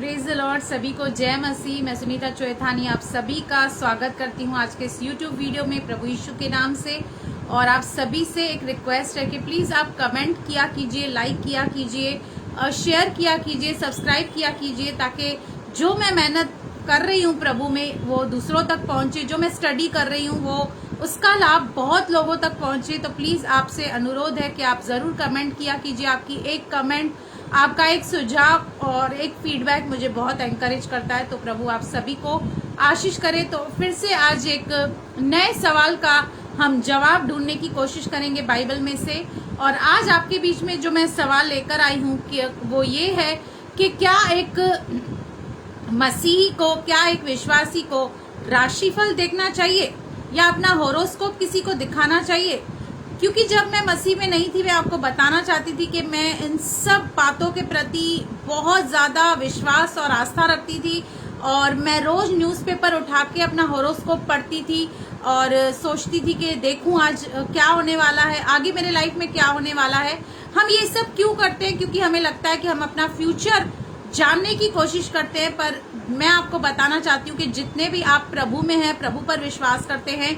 Praise the Lord. सभी को जय मसीह। मैं सुनीता चोएथानी आप सभी का स्वागत करती हूँ आज के इस YouTube वीडियो में प्रभु यीशु के नाम से। और आप सभी से एक रिक्वेस्ट है कि प्लीज़ आप कमेंट किया कीजिए, लाइक किया कीजिए, शेयर किया कीजिए, सब्सक्राइब किया कीजिए, ताकि जो मैं मेहनत कर रही हूँ प्रभु में वो दूसरों तक पहुँचे। जो मैं स्टडी कर रही हूँ वो उसका लाभ बहुत लोगों तक पहुँचे। तो प्लीज़ आपसे अनुरोध है कि आप ज़रूर कमेंट किया कीजिए। आपकी एक कमेंट, आपका एक सुझाव और एक फीडबैक मुझे बहुत एनकरेज करता है। तो प्रभु आप सभी को आशीष करे। तो फिर से आज एक नए सवाल का हम जवाब ढूंढने की कोशिश करेंगे बाइबल में से। और आज आपके बीच में जो मैं सवाल लेकर आई हूँ कि वो ये है कि क्या एक मसीही को, क्या एक विश्वासी को राशिफल देखना चाहिए या अपना होरोस्कोप किसी को दिखाना चाहिए? क्योंकि जब मैं मसीह में नहीं थी, मैं आपको बताना चाहती थी कि मैं इन सब बातों के प्रति बहुत ज़्यादा विश्वास और आस्था रखती थी। और मैं रोज़ न्यूज़पेपर उठा के अपना होरोस्कोप पढ़ती थी और सोचती थी कि देखूं आज क्या होने वाला है, आगे मेरे लाइफ में क्या होने वाला है। हम ये सब क्यों करते हैं? क्योंकि हमें लगता है कि हम अपना फ्यूचर जानने की कोशिश करते हैं। पर मैं आपको बताना चाहती हूँ कि जितने भी आप प्रभु में हैं, प्रभु पर विश्वास करते हैं,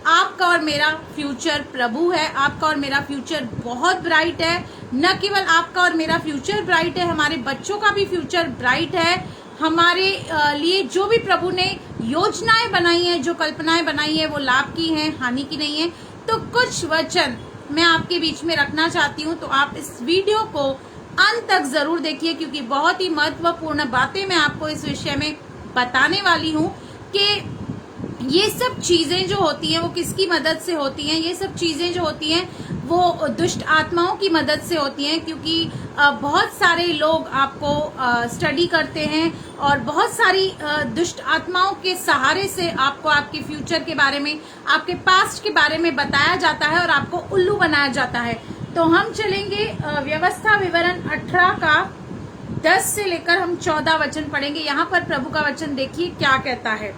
आपका और मेरा फ्यूचर प्रभु है। आपका और मेरा फ्यूचर बहुत ब्राइट है। न केवल आपका और मेरा फ्यूचर ब्राइट है, हमारे बच्चों का भी फ्यूचर ब्राइट है। हमारे लिए जो भी प्रभु ने योजनाएं बनाई हैं, जो कल्पनाएं बनाई है, वो लाभ की हैं, हानि की नहीं है। तो कुछ वचन मैं आपके बीच में रखना चाहती हूँ। तो आप इस वीडियो को अंत तक जरूर देखिए, क्योंकि बहुत ही महत्वपूर्ण बातें मैं आपको इस विषय में बताने वाली हूँ कि ये सब चीजें जो होती हैं वो किसकी मदद से होती हैं। ये सब चीजें जो होती हैं वो दुष्ट आत्माओं की मदद से होती हैं। क्योंकि बहुत सारे लोग आपको स्टडी करते हैं और बहुत सारी दुष्ट आत्माओं के सहारे से आपको आपके फ्यूचर के बारे में, आपके पास्ट के बारे में बताया जाता है और आपको उल्लू बनाया जाता है। तो हम चलेंगे व्यवस्था विवरण 18 का 10 से लेकर हम 14 वचन पढ़ेंगे। यहाँ पर प्रभु का वचन देखिए क्या कहता है।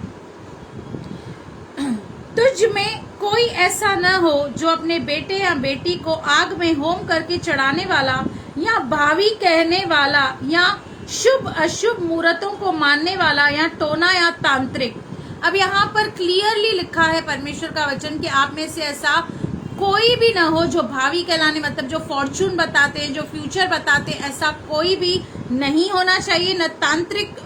तुझ में कोई ऐसा न हो जो अपने बेटे या बेटी को आग में होम करके चढ़ाने वाला या भावी कहने वाला या शुभ अशुभ मुहूर्तों को मानने वाला या टोना या तांत्रिक। अब यहाँ पर क्लियरली लिखा है परमेश्वर का वचन कि आप में से ऐसा कोई भी ना हो जो भावी कहलाने, मतलब जो फॉर्चून बताते हैं, जो फ्यूचर बताते हैं, ऐसा कोई भी नहीं होना चाहिए। न तांत्रिक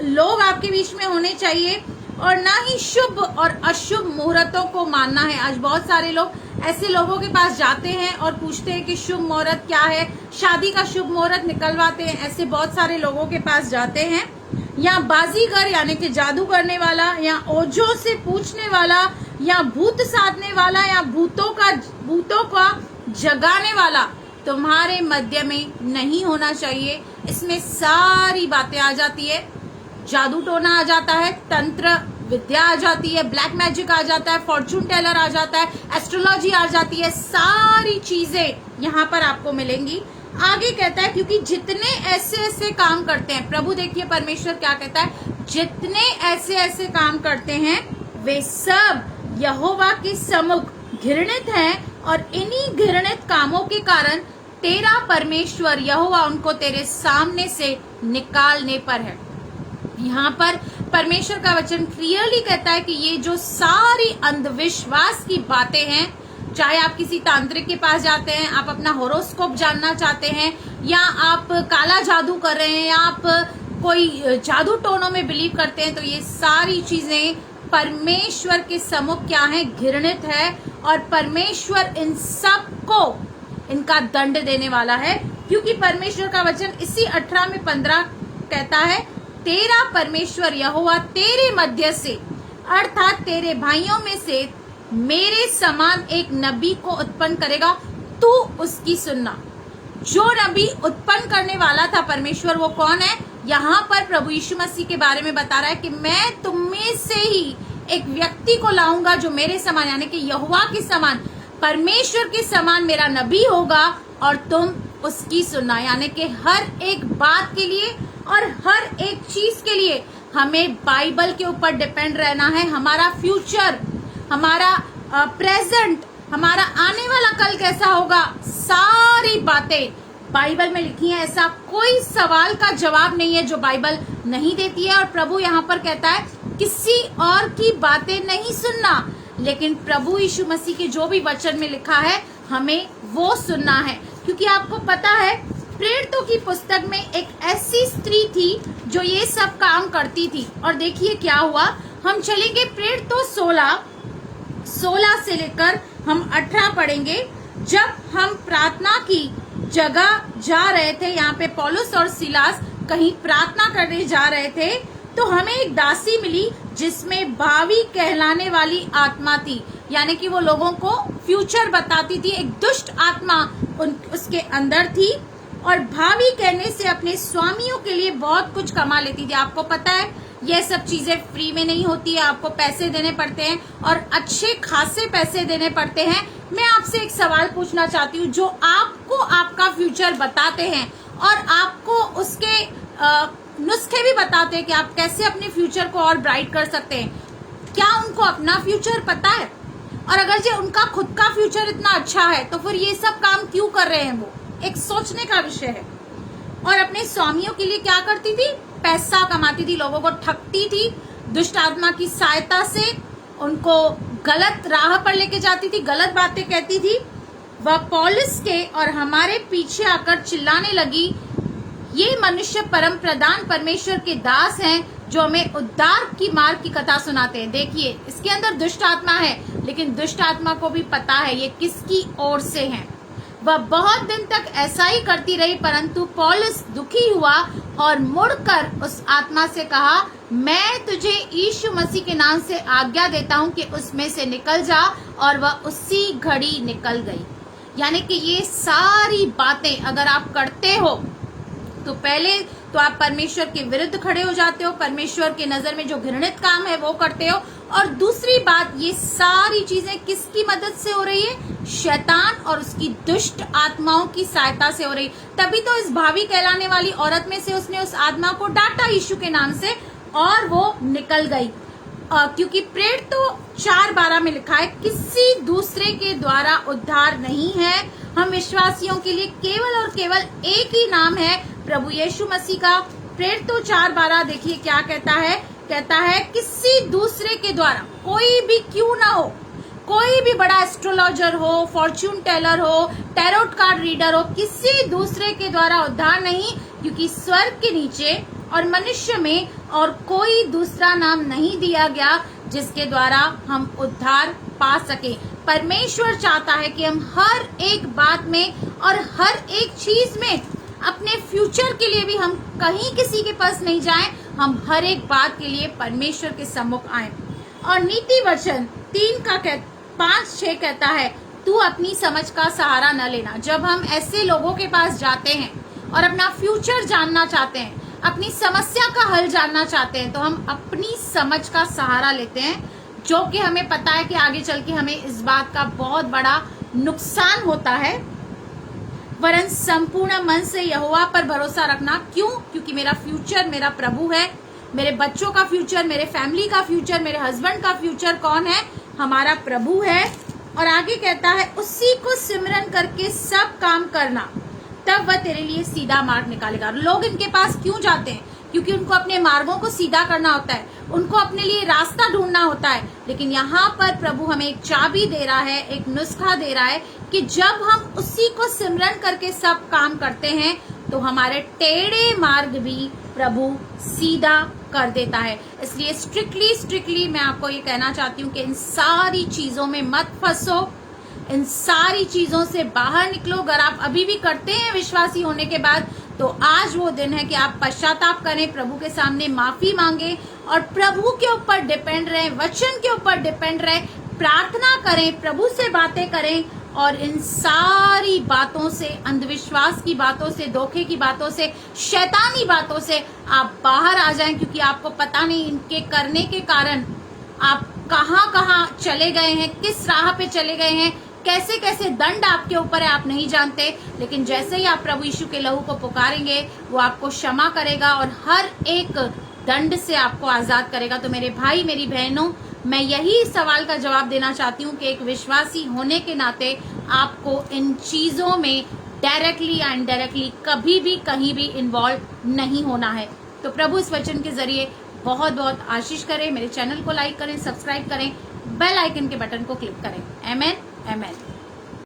लोग आपके बीच में होने चाहिए और ना ही शुभ और अशुभ मुहूर्तों को मानना है। आज बहुत सारे लोग ऐसे लोगों के पास जाते हैं और पूछते हैं कि शुभ मुहूर्त क्या है, शादी का शुभ मुहूर्त निकलवाते हैं। ऐसे बहुत सारे लोगों के पास जाते हैं। या बाजीगर यानी कि जादू करने वाला, या ओझों से पूछने वाला, या भूत साधने वाला, या भूतों का जगाने वाला तुम्हारे मध्य में नहीं होना चाहिए। इसमें सारी बातें आ जाती है। जादू टोना आ जाता है, तंत्र विद्या आ जाती है, ब्लैक मैजिक आ जाता है, फॉर्चून टेलर आ जाता है, एस्ट्रोलॉजी आ जाती है। सारी चीजें यहाँ पर आपको मिलेंगी। आगे कहता है क्योंकि जितने ऐसे ऐसे काम करते हैं, प्रभु देखिए परमेश्वर क्या कहता है, जितने ऐसे ऐसे काम करते हैं वे सब यहोवा के सम्मुख घृणित हैं। और इन्हीं घृणित कामों के कारण तेरा परमेश्वर यहोवा उनको तेरे सामने से निकालने पर है। यहाँ पर परमेश्वर का वचन क्लियरली कहता है कि ये जो सारी अंधविश्वास की बातें हैं, चाहे आप किसी तांत्रिक के पास जाते हैं, आप अपना होरोस्कोप जानना चाहते हैं, या आप काला जादू कर रहे हैं, या आप कोई जादू टोनों में बिलीव करते हैं, तो ये सारी चीजें परमेश्वर के सम्मुख क्या है, घृणित है। और परमेश्वर इन सब को इनका दंड देने वाला है। क्योंकि परमेश्वर का वचन इसी 18 में 15 कहता है, तेरा परमेश्वर यहोवा तेरे मध्य से, अर्थात तेरे भाइयों में से मेरे समान एक नबी को उत्पन्न करेगा, तू उसकी सुनना। जो नबी उत्पन्न करने वाला था परमेश्वर, वो कौन है? यहाँ पर प्रभु यीशु मसीह के बारे में बता रहा है कि मैं तुम में से ही एक व्यक्ति को लाऊंगा जो मेरे समान, यानी कि यहोवा के समान, परमेश्वर के समान मेरा नबी होगा और तुम उसकी सुनना। यानी कि हर एक बात के लिए और हर एक चीज के लिए हमें बाइबल के ऊपर डिपेंड रहना है। हमारा फ्यूचर, हमारा प्रेजेंट, हमारा आने वाला कल कैसा होगा, सारी बातें बाइबल में लिखी है। ऐसा कोई सवाल का जवाब नहीं है जो बाइबल नहीं देती है। और प्रभु यहाँ पर कहता है किसी और की बातें नहीं सुनना, लेकिन प्रभु यीशु मसीह के जो भी वचन में लिखा है हमें वो सुनना है। क्योंकि आपको पता है प्रेरितों की पुस्तक में एक ऐसी स्त्री थी जो ये सब काम करती थी। और देखिए क्या हुआ, हम चलेंगे प्रेरितों 16 से लेकर हम 18 पढ़ेंगे। जब हम प्रार्थना की जगह जा रहे थे, यहाँ पे पौलुस और सिलास कहीं प्रार्थना करने जा रहे थे, तो हमें एक दासी मिली जिसमें भावी कहलाने वाली आत्मा थी, यानी कि वो लोगों को फ्यूचर बताती थी। एक दुष्ट आत्मा उसके अंदर थी और भावी कहने से अपने स्वामियों के लिए बहुत कुछ कमा लेती थी। आपको पता है ये सब चीजें फ्री में नहीं होती है, आपको पैसे देने पड़ते हैं और अच्छे खासे पैसे देने पड़ते हैं। मैं आपसे एक सवाल पूछना चाहती हूँ, जो आपको आपका फ्यूचर बताते हैं और आपको उसके नुस्खे भी बताते हैं कि आप कैसे अपने फ्यूचर को और ब्राइट कर सकते हैं, क्या उनको अपना फ्यूचर पता है? और अगर जो उनका खुद का फ्यूचर इतना अच्छा है तो फिर ये सब काम क्यों कर रहे हैं? वो एक सोचने का विषय है। और अपने स्वामियों के लिए क्या करती थी? पैसा कमाती थी, लोगों को ठगती थी, दुष्ट आत्मा की सहायता से उनको गलत राह पर लेके जाती थी, गलत बातें कहती थी। वह पौलुस के और हमारे पीछे आकर चिल्लाने लगी, ये मनुष्य परम प्रधान परमेश्वर के दास हैं जो हमें उद्धार की मार्ग की कथा सुनाते हैं। देखिए इसके अंदर दुष्ट आत्मा है, लेकिन दुष्ट आत्मा को भी पता है ये किसकी ओर से है। वह बहुत दिन तक ऐसा ही करती रही, परंतु पौलुस दुखी हुआ और मुड़कर उस आत्मा से कहा, मैं तुझे यीशु मसीह के नाम से आज्ञा देता हूं कि उसमें से निकल जा। और वह उसी घड़ी निकल गई। यानी कि ये सारी बातें अगर आप करते हो तो पहले तो आप परमेश्वर के विरुद्ध खड़े हो जाते हो, परमेश्वर के नजर में जो घृणित काम है वो करते हो। और दूसरी बात, ये सारी चीजें किसकी मदद से हो रही है? शैतान और उसकी दुष्ट आत्माओं की सहायता से हो रही। तभी तो इस भावी कहलाने वाली औरत में से उसने उस आत्मा को डांटा यीशु के नाम से और वो निकल गई। क्योंकि प्रेरितों 4:12 में लिखा है, किसी दूसरे के द्वारा उद्धार नहीं है, हम विश्वासियों के लिए केवल और केवल एक ही नाम है, प्रभु यीशु मसीह का। प्रेरितों 4:12 देखिए क्या कहता है किसी दूसरे के द्वारा, कोई भी क्यों ना हो, कोई भी बड़ा एस्ट्रोलॉजर हो, फॉर्च्यून टेलर हो, टैरोट कार्ड रीडर हो, किसी दूसरे के द्वारा उद्धार नहीं, क्योंकि स्वर्ग के नीचे और मनुष्य में और कोई दूसरा नाम नहीं दिया गया जिसके द्वारा हम उद्धार पा सके। परमेश्वर चाहता है कि हम हर एक बात में और हर एक चीज में अपने फ्यूचर के लिए भी हम कहीं किसी के पास नहीं जाएं, हम हर एक बात के लिए परमेश्वर के सम्मुख आएं। और नीति वचन 3:5-6 कहता है, तू अपनी समझ का सहारा न लेना। जब हम ऐसे लोगों के पास जाते हैं और अपना फ्यूचर जानना चाहते हैं, अपनी समस्या का हल जानना चाहते हैं, तो हम अपनी समझ का सहारा लेते हैं, जो कि हमें पता है कि आगे चल के हमें इस बात का बहुत बड़ा नुकसान होता है। वरन संपूर्ण मन से यहोवा पर भरोसा रखना। क्यों? क्योंकि मेरा फ्यूचर मेरा प्रभु है। मेरे बच्चों का फ्यूचर, मेरे फैमिली का फ्यूचर, मेरे हस्बैंड का फ्यूचर कौन है? हमारा प्रभु है। और आगे कहता है, उसी को सिमरन करके सब काम करना, तब वह तेरे लिए सीधा मार्ग निकालेगा। लोग इनके पास क्यों जाते हैं? क्योंकि उनको अपने मार्गों को सीधा करना होता है, उनको अपने लिए रास्ता ढूंढना होता है। लेकिन यहाँ पर प्रभु हमें एक चाबी दे रहा है, एक नुस्खा दे रहा है कि जब हम उसी को सिमरन करके सब काम करते हैं तो हमारे टेढ़े मार्ग भी प्रभु सीधा कर देता है। इसलिए स्ट्रिक्टली मैं आपको ये कहना चाहती हूँ कि इन सारी चीजों में मत फंसो, इन सारी चीजों से बाहर निकलो। अगर आप अभी भी करते हैं विश्वासी होने के बाद, तो आज वो दिन है कि आप पश्चाताप करें, प्रभु के सामने माफी मांगे और प्रभु के ऊपर डिपेंड रहें, वचन के ऊपर डिपेंड रहें, प्रार्थना करें, प्रभु से बातें करें और इन सारी बातों से, अंधविश्वास की बातों से, धोखे की बातों से, शैतानी बातों से आप बाहर आ जाएं। क्योंकि आपको पता नहीं इनके करने के कारण आप कहाँ चले गए हैं, किस राह पे चले गए हैं, कैसे कैसे दंड आपके ऊपर है, आप नहीं जानते। लेकिन जैसे ही आप प्रभु यीशु के लहू को पुकारेंगे, वो आपको क्षमा करेगा और हर एक दंड से आपको आजाद करेगा। तो मेरे भाई, मेरी बहनों, मैं यही सवाल का जवाब देना चाहती हूँ कि एक विश्वासी होने के नाते आपको इन चीजों में डायरेक्टली या इनडायरेक्टली कभी भी कहीं भी इन्वॉल्व नहीं होना है। तो प्रभु इस वचन के जरिए बहुत बहुत आशीष करें। मेरे चैनल को लाइक करें, सब्सक्राइब करें, बेल आइकन के बटन को क्लिक करें। आमेन, आमेन।